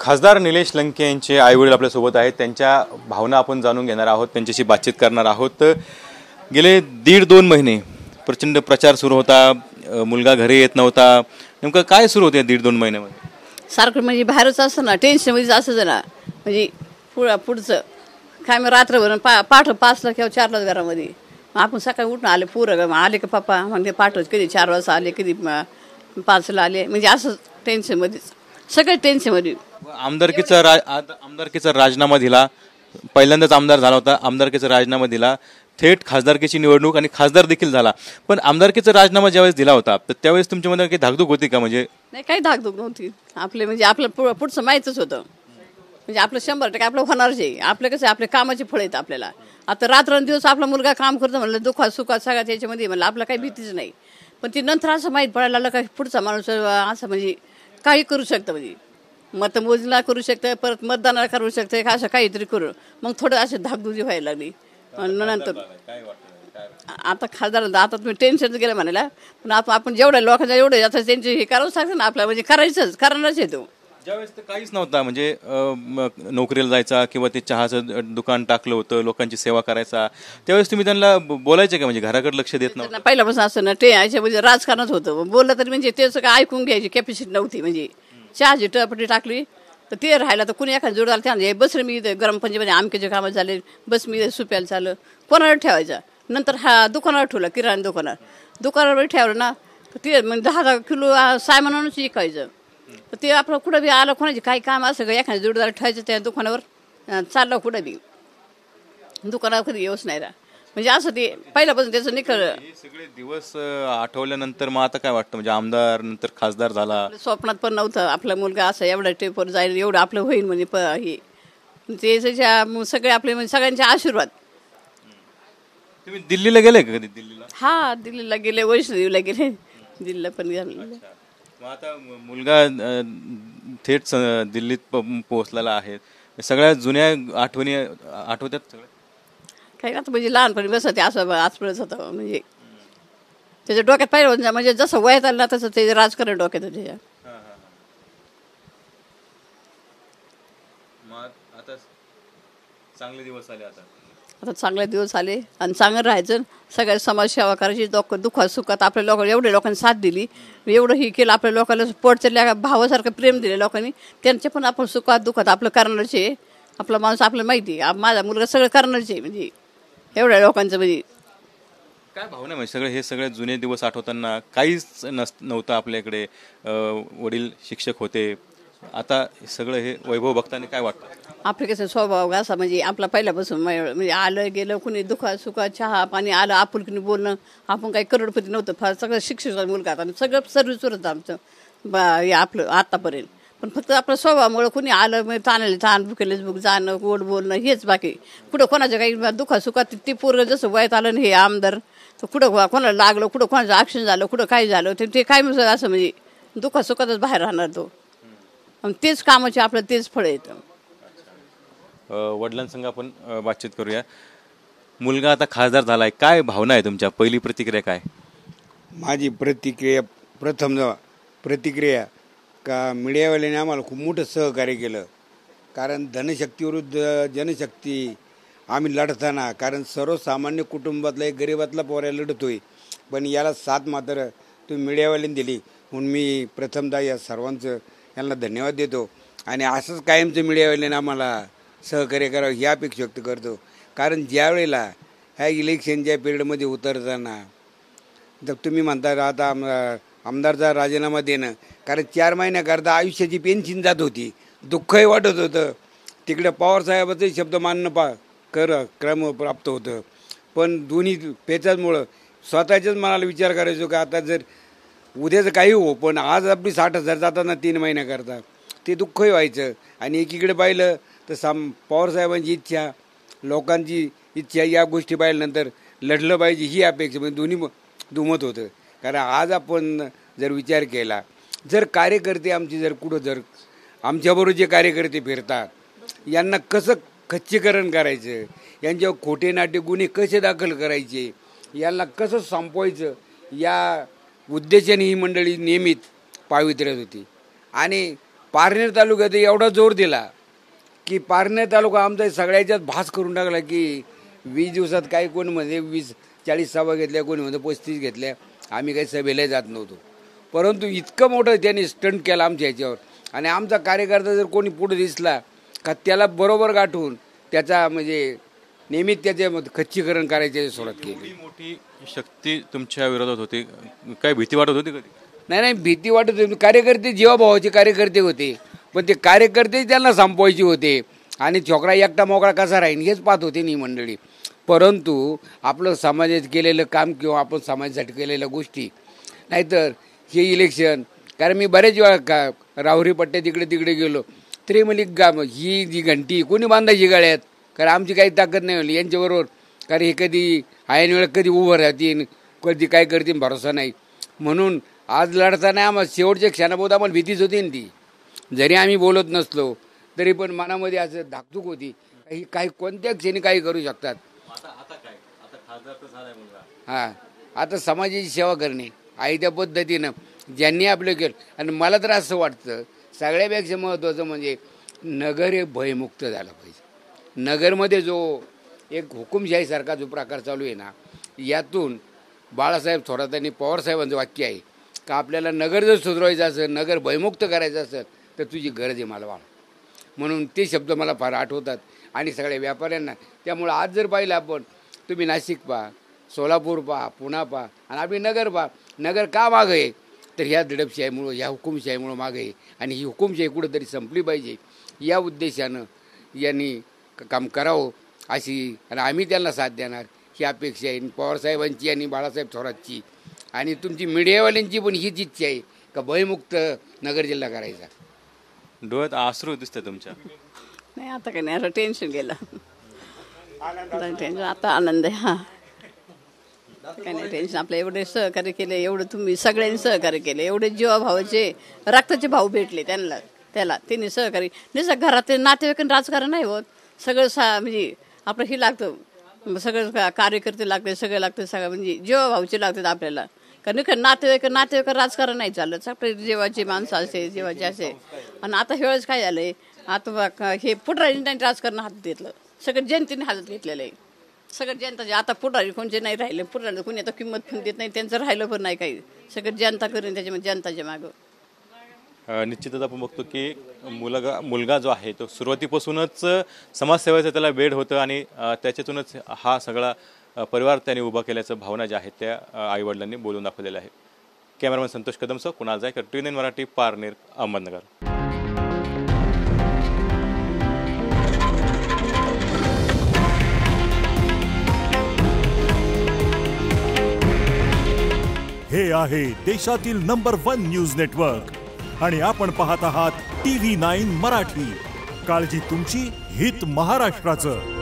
खासदार निलेश लंके यांचे आईवडील आपल्यासोबत आहेत. त्यांच्या भावना आपण जाणून घेणार आहोत, त्यांच्याशी बातचीत करणार आहोत. गेले 1.5-2 महिने प्रचंड प्रचार सुरू होता, मुलगा घरी येत नव्हता. नेमकं काय सुरू होतं 1.5-2 महिन्यामध्ये? सारखं म्हणजे बाहेरच असतं ना, टेन्शनमध्येच असं ना, म्हणजे पुढचं काय मग रात्रभर पाठ 5ला किंवा 4लाच घरामध्ये. आपण सकाळी उठून आले, पोरं आले का पप्पा म्हणजे पाठवत, कधी 4 वाजता आले, कधी 5ला आले, म्हणजे असं टेन्शनमध्येच सगळे टेन्शनमध्ये. आमदारकीचा राजीनामा दिला, पहिल्यांदाच आमदार झाला होता, आमदारकीचा राजीनामा दिला, थेट खासदारकीची निवडणूक आणि खासदार देखील झाला. पण आमदारकीचा राजीनामा ज्यावेळेस दिला होता तर त्यावेळेस तुमच्यामध्ये काही धाकधूक होती का? म्हणजे नाही, काही धाकधूक नव्हती. आपले म्हणजे आपलं पुढचं माहीतच होतं, म्हणजे आपलं 100% आपलं होणारच आहे. आपलं कसं आपल्या कामाचे फळ येतं आपल्याला. आता रात्रंदिवस आपला मुलगा काम करतो म्हणलं, दुःखात सुखात सगळ्यात त्याच्यामध्ये म्हणलं आपलं काही भीतीच नाही. पण ती नंतर असं माहीत पडायला लागलं का पुढचा माणूस असं म्हणजे काही करू शकतं, म्हणजे मतमोजणीला करू शकतं, परत मतदानाला करू शकतं, का असं काहीतरी करू. मग थोडं अशी धाकधुकी व्हायला लागली. नंतर आता खासदार आता तुम्ही टेन्शन गेलं म्हणायला, पण आपण जेवढ्या लोकांच्या एवढं आता त्यांचे हे करावंच लागतं ना आपल्याला, म्हणजे करणारच येतो. ज्यावेळेस तर काहीच नव्हता, म्हणजे नोकरीला जायचा किंवा ते चहाचं दुकान टाकलं होतं, लोकांची सेवा करायचा, त्यावेळेस तुम्ही त्यांना बोलायचे का? म्हणजे घराकडे लक्ष देत नव्हतं? पहिल्यापासून असं ना, याच्यामध्ये राजकारणच होतं. बोललं तरी म्हणजे तेच काय ऐकून घ्यायची कॅपॅसिटी नव्हती. म्हणजे चहाची टपटी टाकली तर ते राहायला तर कुणी एखादा जोड आला, बस रे मी ग्रामपंचायतीमध्ये आमकेचे कामं झाले, बस मी सुप्याला चाललं, कोणाला ठेवायचा. नंतर दुकानावर ठेवला, किराणा दुकानावर ठेवलं ना, ते मग 10 किलो सामानानंच विकायचं. तर ते आपलं कुठं बी आलं, कोणाचे काही काम असं का एखाद्या जोडदार ठेवायचं त्या दुकानावर, चाललं कुठं बी दुकानावर कधी येऊच नाही. म्हणजे असं ते पहिल्यापासून त्याचं निकळ. हे सगळे दिवस आठवल्यानंतर मग आता काय वाटतं? म्हणजे आमदार नंतर खासदार झाला, स्वप्नात पण नव्हतं आपला मुलगा असं एवढ्या टेपवर जाईल, एवढं आपलं होईल म्हणजे हे ते सगळे आपले म्हणजे सगळ्यांचे आशीर्वाद. तुम्ही दिल्लीला गेले का कधी? हा, दिल्लीला गेले, वैष्णोदेवीला गेले, दिल्लीला पण गेले. मग आता मुलगा थेट दिल्लीत पोहोचलेला आहे, सगळ्या जुन्या आठवणी आठवतात सगळ्या? काही आता म्हणजे लहानपणी बसत असं आजपर्यंत होतं, म्हणजे त्याच्या डोक्यात पाहिलं म्हणजे जसं वयात आलं ना तसं ते राजकारण डोक्यात होतं त्याच्या. आता चांगले दिवस आले, आता चांगले दिवस आले आणि चांगलं राहायचं, सगळ्या समाजसेवा करायची, दुःखात सुखात आपल्या लोकांना एवढ्या लोकांनी साथ दिली, एवढं हे केलं, आपल्या लोकांना पोटच्या भावासारखं प्रेम दिले लोकांनी, त्यांचे पण आपण सुखात दुःखात आपलं करणारच आहे. आपला माणूस आपल्याला माहिती आहे, माझा मुलगा सगळं करणारच आहे. म्हणजे एवढ्या लोकांचं म्हणजे काय भावना? म्हणजे सगळे हे सगळे जुने दिवस आठवताना काहीच नव्हतं आपल्याकडे, वडील शिक्षक होते, आता सगळं हे वैभव बघताना काय वाटतं? आपलं कसं स्वभाव असा म्हणजे आपला पहिल्यापासून म्हणजे आलं गेलं, कुणी दुःखात सुखात चहा पाणी आलं, आपुलकीने बोलणं. आपण काही करोडपती नव्हतं, फार सगळं शिक्षक मुलगा आता सगळं सर्व्हिस होतं आमचं आपलं आतापर्यंत. पण फक्त आपल्या स्वभावामुळे कुणी आलं म्हणजे ताण भुकेलेच बुक जाणं, गोड बोलणं, हेच. बाकी कुठं कोणाचं काही दुःखात सुखात ते पोरं जसं वयात आलं ना हे आमदार, तर कुठं कोणाला लागलं, कुठं कोणाचं ॲक्शन झालं, कुठं काय झालं, ते काय असं म्हणजे दुःखात सुखातच बाहेर राहणार तो. तेच कामाचे आपलं तेच फळ येतं. वडिलांसंग आपण बातचीत करूया. मुलगा आता खासदार झालाय, काय भावना आहे तुमच्या? पहिली प्रतिक्रिया काय? माझी प्रतिक्रिया का मीडियावाल्याने आम्हाला खूप मोठं सहकार्य केलं. कारण धनशक्तीविरुद्ध जनशक्ती आम्ही लढताना, कारण सर्वसामान्य कुटुंबातला एक गरिबातला पोऱ्या लढतोय, पण याला साथ मात्र तुम्ही मीडियावाल्यांनी दिली, म्हणून मी प्रथमतः या सर्वांचं यांना धन्यवाद देतो. आणि असंच कायमचं मीडियावाल्याने आम्हाला सहकार्य करावं ही अपेक्षा व्यक्त करतो. कारण ज्या वेळेला ह्या इलेक्शनच्या पिरियडमध्ये उतरताना तर तुम्ही म्हणता आता आमदारचा राजीनामा देणं, कारण 4 महिन्याकरता आयुष्याची पेन्शन जात होती, दुःखही वाटत होतं. तिकडे पवारसाहेबाचे शब्द मानणं क्रम प्राप्त होतं. पण दोन्ही पेचाचमुळं स्वतःच्याच मनाला विचार करायचो का आता जर उद्याचं काही हो, पण आज आपली 60,000 जाताना 3 महिन्याकरता ते दुःखही व्हायचं. आणि एकीकडे पाहिलं तर पवारसाहेबांची इच्छा, लोकांची इच्छा, या गोष्टी पाहिल्यानंतर लढलं पाहिजे ही अपेक्षा, म्हणजे दोन्ही दुमत होतं. कारण आज आपण जर विचार केला, जर कार्यकर्ते आमचे जर कुठं जर आमच्याबरोबर जे कार्यकर्ते फिरतात, यांना कसं खच्चीकरण करायचं, यांच्यावर खोटे नाटे गुन्हे कसे दाखल करायचे, यांना कसं संपवायचं, या उद्देशाने ही मंडळी नियमित पावित्र्यात होती. आणि पारनेर तालुक्यात एवढा जोर दिला की पारनेर तालुका आमचा सगळ्याच्यात भास करून टाकला की 20 दिवसात काही कोण म्हणजे 40 सभा घेतल्या, कोणी म्हणजे 35 घेतल्या. आम्ही काही सभेला जात नव्हतो, परंतु इतकं मोठं त्यांनी स्टंट केलं आमच्या ह्याच्यावर. आणि आमचा कार्यकर्ता जर कोणी पुढे दिसला का त्याला बरोबर गाठून त्याचा म्हणजे नेहमीच त्याचे खच्चीकरण करायची सुरुवात केली. मोठी शक्ती तुमच्या विरोधात होती, काय भीती वाटत होती कधी? नाही, भीती वाटत होती. कार्यकर्ते जीवाभावाचे कार्यकर्ते होते, पण ते कार्यकर्ते त्यांना संपवायचे होते. आणि छोकरा एकटा मोकळा कसा राहील हेच पाहत होते नी मंडळी. परंतु आपलं समाजात केलेलं काम किंवा आपण समाजासाठी केलेल्या गोष्टी, नाहीतर हे इलेक्शन, कारण मी बरेच वेळा राहुरी पट्ट्या तिकडे गेलो तरी म्हणजे ही जी घंटी कोणी बांधायची गळ्यात, कारण आमची काही ताकद नाही होली यांच्याबरोबर. कारण हे कधी ऐन वेळेला कधी उभं राहतील, कधी काय करतील भरोसा नाही. म्हणून आज लढताना आम्हाला शेवटच्या क्षणाबद्दल आम्हाला भीतीच होती ना ती. जरी आम्ही बोलत नसलो तरी पण मनामध्ये असं धाकधूक होती काही कोणत्या क्षणी काही करू शकतात. हां, आता समाजाची सेवा करणे आहे त्या पद्धतीनं ज्यांनी आपलं केलं. आणि मला तर असं वाटतं सगळ्यापेक्षा महत्त्वाचं म्हणजे नगर हे भयमुक्त झालं पाहिजे. नगरमध्ये जो एक हुकुमशाहीसारखा जो प्रकार चालू आहे ना, यातून बाळासाहेब थोरातांनी पवारसाहेबांचं वाक्य आहे का आपल्याला नगर जर सुधारायचं असेल, नगर भयमुक्त करायचं असेल तर तुझी गरज आहे मला बाळा. म्हणून ते शब्द मला फार आठवतात आणि सगळ्या व्यापाऱ्यांना. त्यामुळं आज जर पाहिलं आपण, तुम्ही नाशिक पहा, सोलापूर पहा, पुणा पहा आणि आपली नगर पहा. नगर का मागं आहे तर ह्या दडपशाहीमुळं, ह्या हुकुमशाहीमुळं मागं आहे. आणि ही हुकुमशाही कुठंतरी संपली पाहिजे या उद्देशानं यांनी काम करावं अशी, आणि आम्ही त्यांना साथ देणार ही अपेक्षा आहे पवारसाहेबांची आणि बाळासाहेब थोरातची. आणि तुमची मीडियावाल्यांची पण हीच इच्छा आहे का भयमुक्त नगर जिल्हा करायचा. डोळ्यात आश्रू दिसते तुमच्या? नाही, आता काही नाही, आता टेन्शन गेलं. टेन्शन आता आनंद आहे. हां, काही नाही टेन्शन. आपलं एवढे सहकार्य केले, एवढं तुम्ही सगळ्यांनी सहकार्य केले, एवढे जीवाभावाचे रक्ताचे भाऊ भेटले त्याला त्यांनी सहकार्य. निसर्ग घरात नातेवाईक राजकारण नाही होत, सगळं म्हणजे आपलं हे लागतं, सगळं कार्यकर्ते लागते, सगळे लागते, सगळं म्हणजे जीवाभावचे लागतात आपल्याला. कारण नातेवाईक राजकारण नाही चालत, आपले जेवाचे माणसं असे, जेवाचे असे. आणि आता हे वेळेस काय झालंय, आता हे पुढाऱ्यांनी राजकारण हातात घेतलं, सगळं जनतेने हातात घेतलेलं आहे. सगळं जनताचे आता पुढारी कोणचे नाही राहिले, पुढाऱ्याला कोणी आता किंमत पण देत नाही, त्यांचं राहिलं पण नाही काही. सगळं जनता करून त्याच्यामध्ये जनताच्या मागं. निश्चितच आपण बघतो की मुलगा जो आहे तो सुरुवातीपासूनच समाजसेवेचं त्याला वेड होतं आणि त्याच्यातूनच हा सगळा परिवार त्यांनी उभा केल्याचं भावना ज्या आहेत त्या आईवडिलांनी बोलून दाखवलेल्या आहे. कॅमेरामॅन संतोष कदमसह कुणाल जायकर, TV9 मराठी, पारनेर, अहमदनगर. हे आहे देशातील नंबर 1 न्यूज नेटवर्क आणि आपण पाहत आहात TV9 मराठी. काळजी तुमची, हित महाराष्ट्राचं.